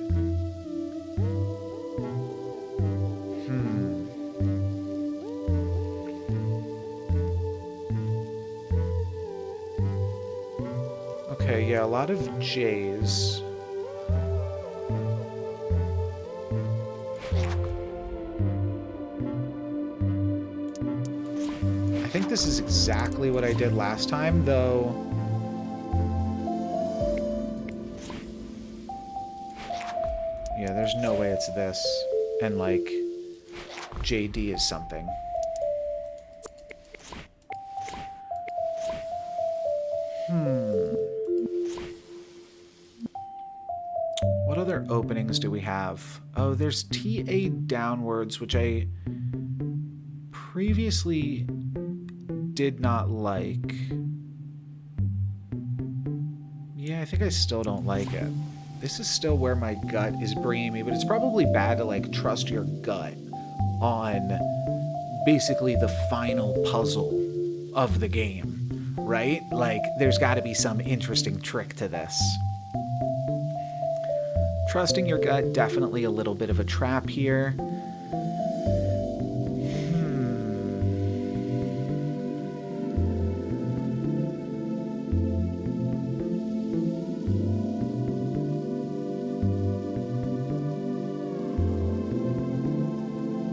Okay, yeah, a lot of J's. I think this is exactly what I did last time, though. Yeah, there's no way it's this. And, like, JD is something. What other openings do we have? Oh, there's TA downwards, which I previously did not like. Yeah, I think I still don't like it. This is still where my gut is bringing me, but it's probably bad to, like, trust your gut on basically the final puzzle of the game, right? Like, there's got to be some interesting trick to this. Trusting your gut, definitely a little bit of a trap here.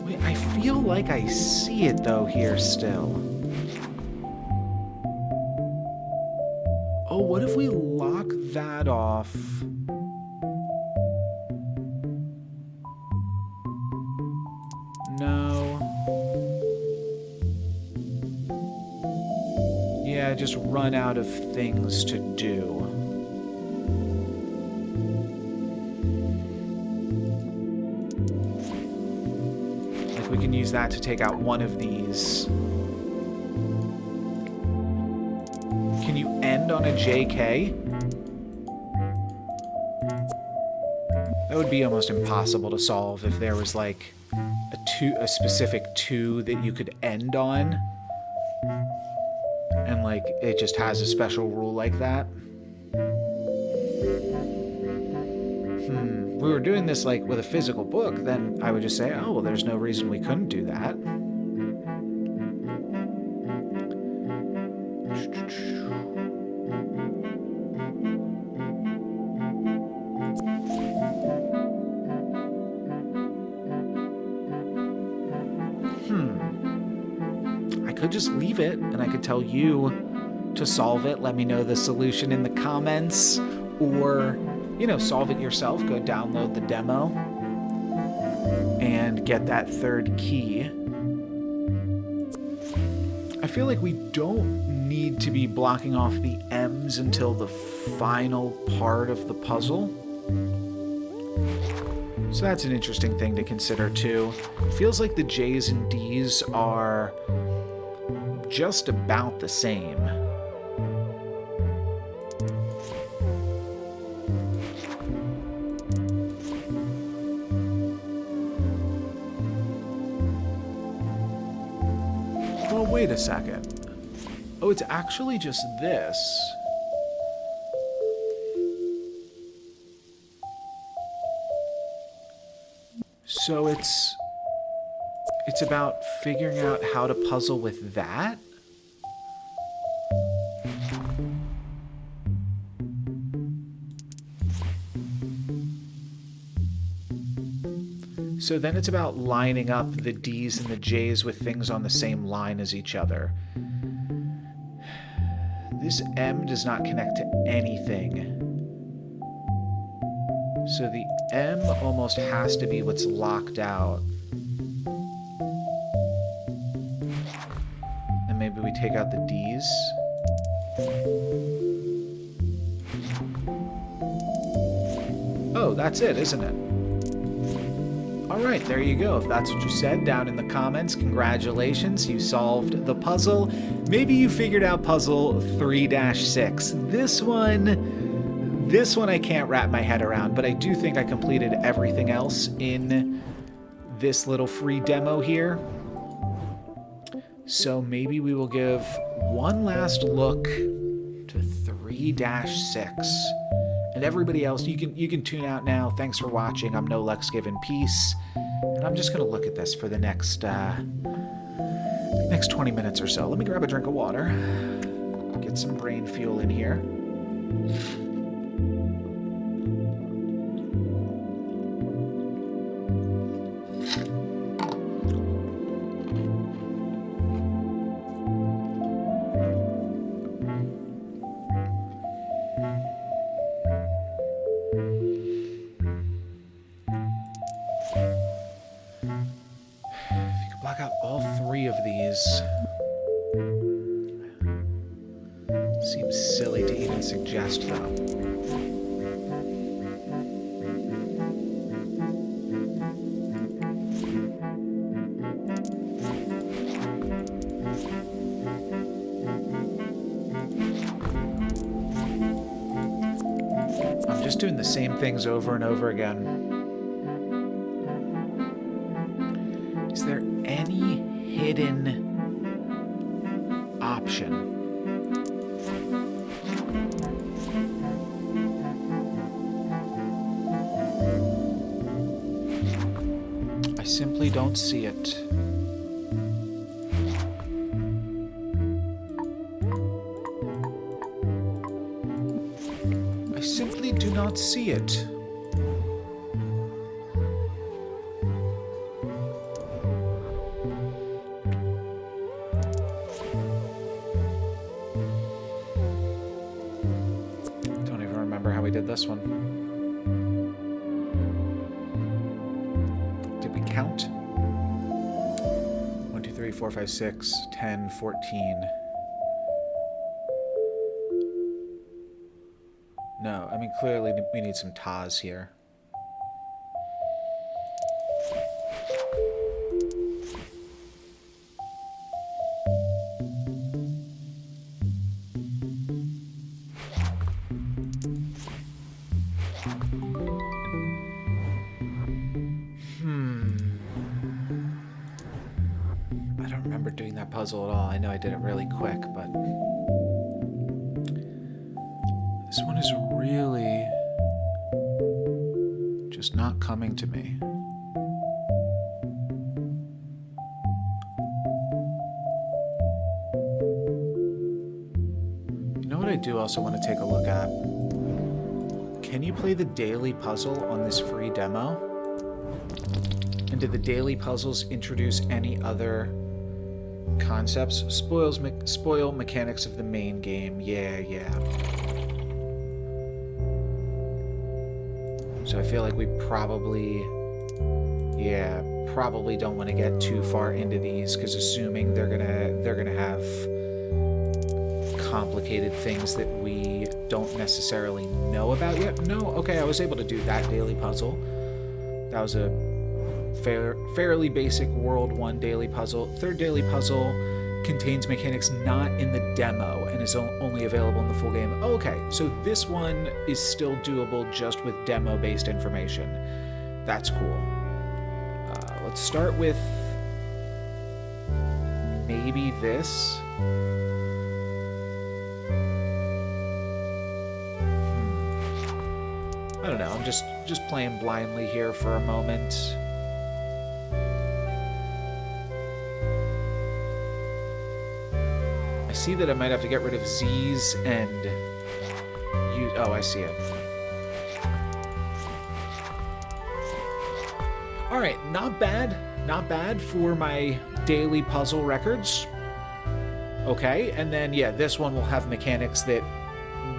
Wait, I feel like I see it though here still. Oh, what if we lock that off? just run out of things to do. Like we can use that to take out one of these. Can you end on a JK? That would be almost impossible to solve if there was like a specific 2 that you could end on. And like it just has a special rule like that. If we were doing this like with a physical book, then I would just say, oh, well, there's no reason we couldn't do that. I could just leave it and I could tell you to solve it. Let me know the solution in the comments, or, you know, solve it yourself. Go download the demo and get that 3rd key. I feel like we don't need to be blocking off the M's until the final part of the puzzle. So that's an interesting thing to consider too. It feels like the J's and D's are just about the same. Well, wait a second. Oh, it's actually just this. So it's about figuring out how to puzzle with that? So then it's about lining up the D's and the J's with things on the same line as each other. This M does not connect to anything. So the M almost has to be what's locked out. And maybe we take out the D's. Oh, that's it, isn't it? Alright, there you go. If that's what you said down in the comments, congratulations, you solved the puzzle. Maybe you figured out puzzle 3-6. This one I can't wrap my head around, but I do think I completed everything else in this little free demo here. So maybe we will give one last look to 3-6. And everybody else, you can tune out now. Thanks for watching. I'm No Lex Given Peace. And I'm just going to look at this for the next 20 minutes or so. Let me grab a drink of water. Get some brain fuel in here. Block out all 3 of these. Seems silly to even suggest, though. I'm just doing the same things over and over again. Is there any hidden option? I simply don't see it. I simply do not see it. How we did this one. Did we count? 1, 2, 3, 4, 5, 6, 10, 14. No, I mean, clearly we need some Taz here. I don't remember doing that puzzle at all. I know I did it really quick, but this one is really just not coming to me. You know what I do also want to take a look at? Can you play the daily puzzle on this free demo? And do the daily puzzles introduce any other concepts? Spoil mechanics of the main game. Yeah. So I feel like we probably don't want to get too far into these, because assuming they're gonna have complicated things that we don't necessarily know about yet. No, okay, I was able to do that daily puzzle. That was a fairly basic World 1 daily puzzle. Third daily puzzle contains mechanics not in the demo and is only available in the full game. Okay, so this one is still doable just with demo-based information. That's cool. Let's start with maybe this. I don't know, I'm just playing blindly here for a moment. I see that I might have to get rid of Z's and use... Oh, I see it. Alright, not bad. Not bad for my daily puzzle records. Okay, and then, yeah, this one will have mechanics that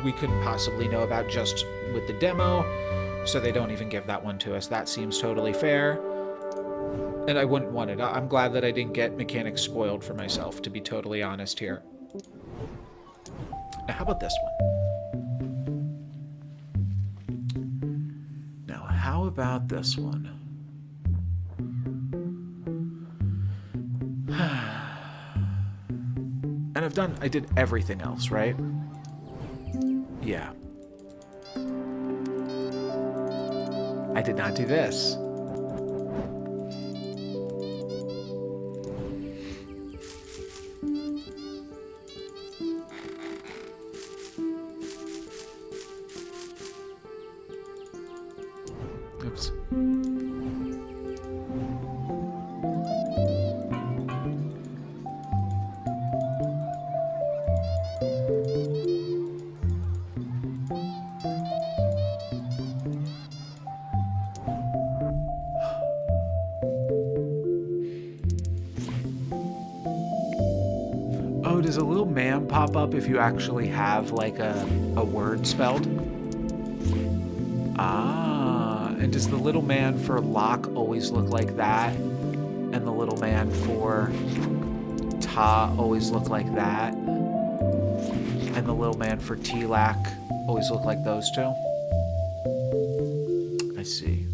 we couldn't possibly know about just with the demo, so they don't even give that one to us. That seems totally fair, and I wouldn't want it. I'm glad that I didn't get mechanics spoiled for myself, to be totally honest here. Now, how about this one? Now, how about this one? And I did everything else, right? Yeah. I did not do this. Oops. Oh, does a little man pop up if you actually have, like, a word spelled? Ah, and does the little man for lock always look like that? And the little man for ta always look like that? And the little man for tilak always look like those two? I see.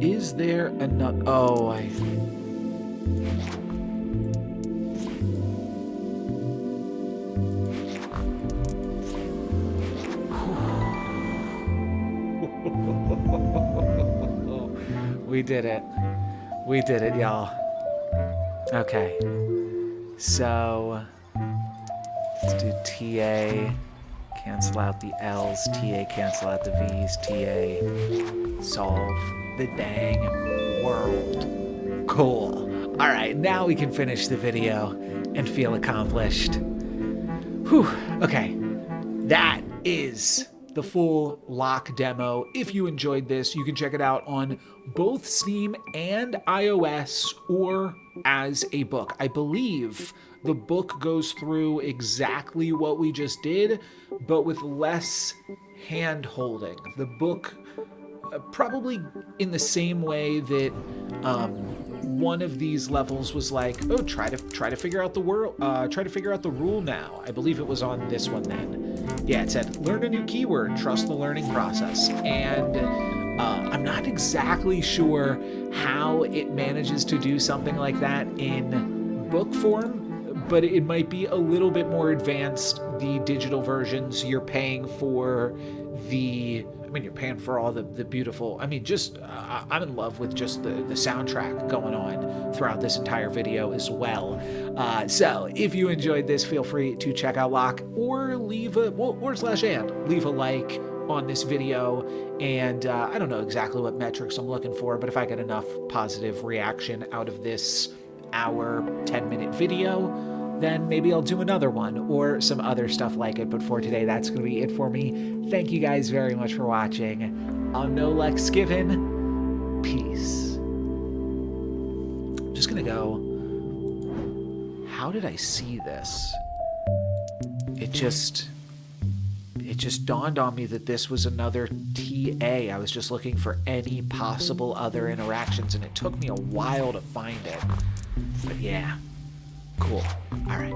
Is there enough? Oh, we did it. We did it, y'all. Okay. So, let's do TA. Cancel out the L's. TA, cancel out the V's. TA, solve the dang world. Cool. All right, now we can finish the video and feel accomplished. Whew. Okay. That is the full LOK demo. If you enjoyed this, you can check it out on both Steam and iOS or as a book. I believe the book goes through exactly what we just did, but with less hand holding. The book probably in the same way that one of these levels was like, oh, try to figure out the try to figure out the rule now. I believe it was on this one then. Yeah, it said learn a new keyword, trust the learning process, and I'm not exactly sure how it manages to do something like that in book form, but it might be a little bit more advanced. The digital versions, you're paying for you're paying for all the beautiful, I'm in love with just the soundtrack going on throughout this entire video as well. So if you enjoyed this, feel free to check out LOK or leave a like on this video. And I don't know exactly what metrics I'm looking for, but if I get enough positive reaction out of this hour, 10-minute video, then maybe I'll do another one or some other stuff like it. But for today, that's going to be it for me. Thank you guys very much for watching. I'm No Lex Given. Peace. I'm just going to go, how did I see this? It just dawned on me that this was another TA. I was just looking for any possible other interactions, and it took me a while to find it. But yeah. Cool. All right.